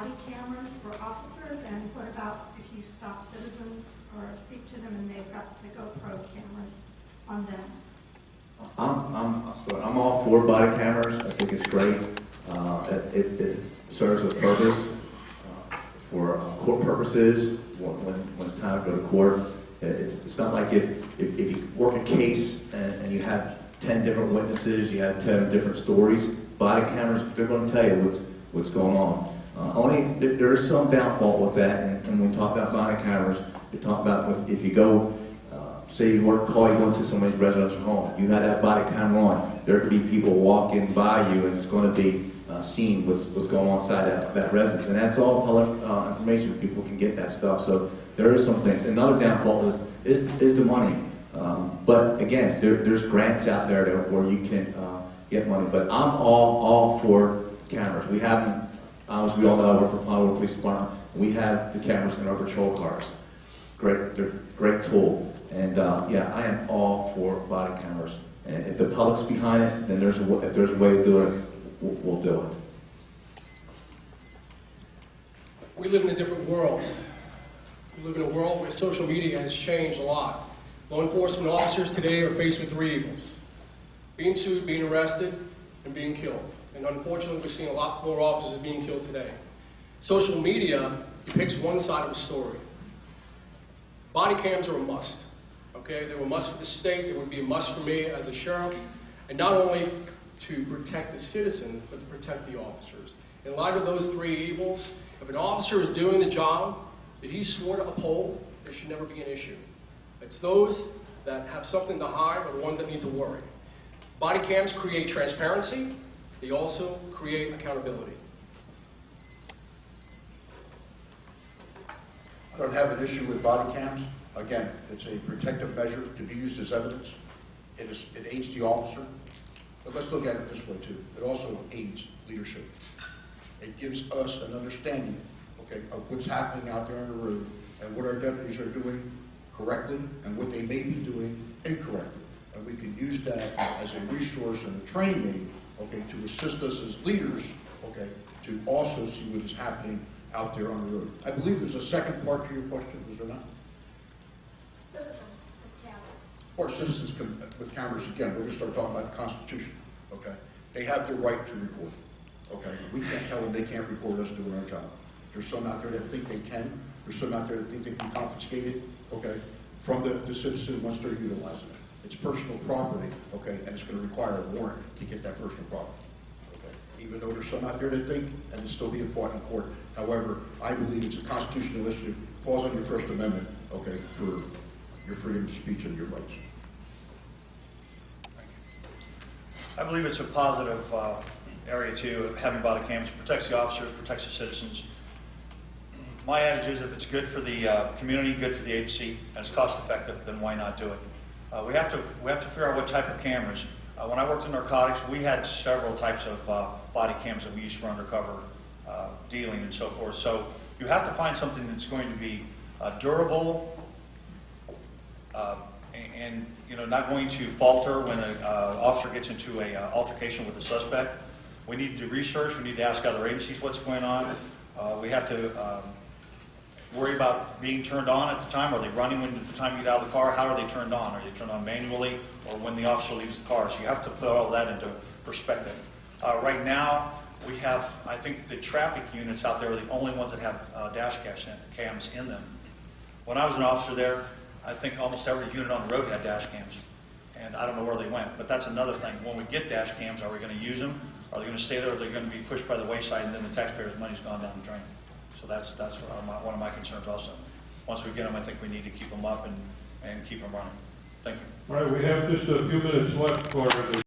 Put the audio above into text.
body cameras for officers, and what about if you stop citizens or speak to them and they've got the GoPro cameras on them? I'm all for body cameras. I think it's great. It serves a purpose for court purposes when it's time to go to court. It's not like if you work a case and you have 10 different witnesses, you have 10 different stories. Body cameras, they're going to tell you what's going on. Only there is some downfall with that, and when we talk about body cameras, we talk about if you go. Say you want to call, you go into somebody's residential home, you have that body camera on, there could be people walking by you and it's going to be seen what's going on inside that residence. And that's all public information, people can get that stuff. So there is some things. Another downfall is the money. But again, there's grants out there where you can get money. But I'm all for cameras. We have them, as we all know, I work for Plywood Police Department. We have the cameras in our patrol cars. They're a great tool. And yeah, I am all for body cameras. And if the public's behind it, then if there's a way to do it, we'll do it. We live in a different world. We live in a world where social media has changed a lot. Law enforcement officers today are faced with three evils: being sued, being arrested, and being killed. And unfortunately, we're seeing a lot more officers being killed today. Social media depicts one side of the story. Body cams are a must. Okay, they were a must for the state, they would be a must for me as a sheriff, and not only to protect the citizen, but to protect the officers. In light of those three evils, if an officer is doing the job that he swore to uphold, there should never be an issue. It's those that have something to hide are the ones that need to worry. Body cams create transparency, they also create accountability. I don't have an issue with body cams. Again, it's a protective measure to be used as evidence. It aids the officer. But let's look at it this way too. It also aids leadership. It gives us an understanding, okay, of what's happening out there on the road and what our deputies are doing correctly and what they may be doing incorrectly. And we can use that as a resource and a training aid, okay, to assist us as leaders, okay, to also see what is happening out there on the road. I believe there's a second part to your question, was there not? Citizens with cameras. Or citizens with cameras, again, we're going to start talking about the Constitution, okay? They have the right to record, okay? We can't tell them they can't record us doing our job. There's some out there that think they can. There's some out there that think they can confiscate it, okay, from the citizen once they're utilizing it. It's personal property, okay, and it's going to require a warrant to get that personal property, okay? Even though there's some out there that think, and it's still being fought in court. However, I believe it's a constitutional issue, falls on your First Amendment, okay, for your freedom of speech and your rights. Thank you. I believe it's a positive area too, having body cams. Protects the officers, protects the citizens. My adage is if it's good for the community, good for the agency, and it's cost effective, then why not do it? We have to figure out what type of cameras. When I worked in narcotics, we had several types of body cams that we used for undercover dealing and so forth. So you have to find something that's going to be durable, and you know, not going to falter when an officer gets into an altercation with a suspect. We need to do research. We need to ask other agencies what's going on. We have to worry about being turned on at the time. Are they running when the time you get out of the car? How are they turned on? Are they turned on manually or when the officer leaves the car? So you have to put all that into perspective. Right now, we have, I think the traffic units out there are the only ones that have dash cams in them. When I was an officer there, I think almost every unit on the road had dash cams. And I don't know where they went, but that's another thing. When we get dash cams, are we going to use them? Are they going to stay there, or are they going to be pushed by the wayside and then the taxpayers' money's gone down the drain? So that's one of my concerns also. Once we get them, I think we need to keep them up and keep them running. Thank you. All right, we have just a few minutes left for the